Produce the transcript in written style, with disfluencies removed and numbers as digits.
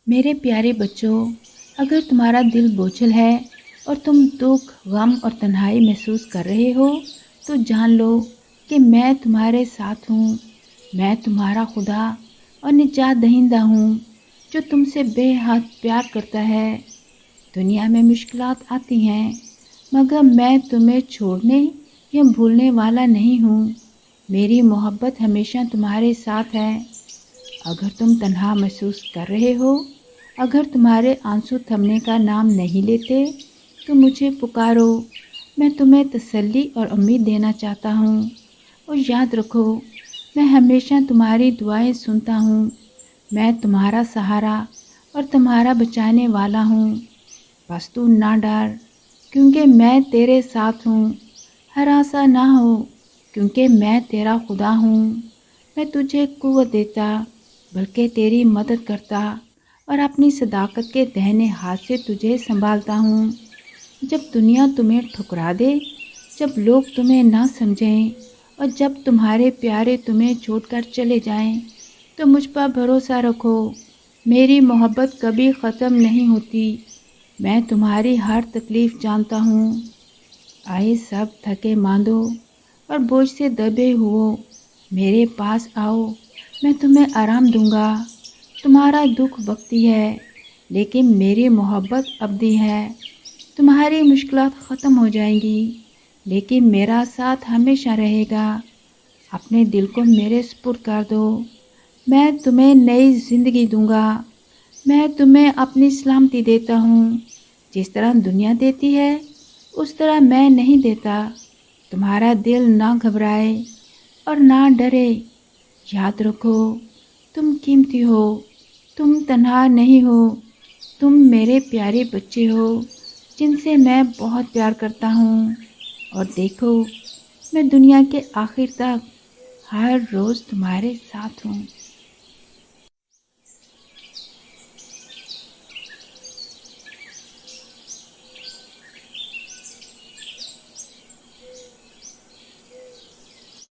میرے پیارے بچوں، اگر تمہارا دل بوجھل ہے اور تم دکھ، غم اور تنہائی محسوس کر رہے ہو تو جان لو کہ میں تمہارے ساتھ ہوں۔ میں تمہارا خدا اور نجات دہندہ ہوں جو تم سے بے حد پیار کرتا ہے۔ دنیا میں مشکلات آتی ہیں مگر میں تمہیں چھوڑنے یا بھولنے والا نہیں ہوں۔ میری محبت ہمیشہ تمہارے ساتھ ہے۔ اگر تم تنہا محسوس کر رہے ہو، اگر تمہارے آنسو تھمنے کا نام نہیں لیتے تو مجھے پکارو۔ میں تمہیں تسلی اور امید دینا چاہتا ہوں، اور یاد رکھو میں ہمیشہ تمہاری دعائیں سنتا ہوں۔ میں تمہارا سہارا اور تمہارا بچانے والا ہوں۔ بس تو نہ ڈر کیونکہ میں تیرے ساتھ ہوں، ہراساں نہ ہو کیونکہ میں تیرا خدا ہوں۔ میں تجھے قوت دیتا بلکہ تیری مدد کرتا اور اپنی صداقت کے دہنے ہاتھ سے تجھے سنبھالتا ہوں۔ جب دنیا تمہیں ٹھکرا دے، جب لوگ تمہیں نہ سمجھیں اور جب تمہارے پیارے تمہیں چھوڑ کر چلے جائیں تو مجھ پر بھروسہ رکھو، میری محبت کبھی ختم نہیں ہوتی۔ میں تمہاری ہر تکلیف جانتا ہوں۔ آئے سب تھکے ماندو اور بوجھ سے دبے ہو، میرے پاس آؤ، میں تمہیں آرام دوں گا۔ تمہارا دکھ وقتی ہے لیکن میری محبت ابدی ہے۔ تمہاری مشکلات ختم ہو جائیں گی لیکن میرا ساتھ ہمیشہ رہے گا۔ اپنے دل کو میرے سپرد کر دو، میں تمہیں نئی زندگی دوں گا۔ میں تمہیں اپنی سلامتی دیتا ہوں، جس طرح دنیا دیتی ہے اس طرح میں نہیں دیتا۔ تمہارا دل نہ گھبرائے اور نہ ڈرے۔ یاد رکھو تم قیمتی ہو، تم تنہا نہیں ہو، تم میرے پیارے بچے ہو جن سے میں بہت پیار کرتا ہوں۔ اور دیکھو میں دنیا کے آخر تک ہر روز تمہارے ساتھ ہوں۔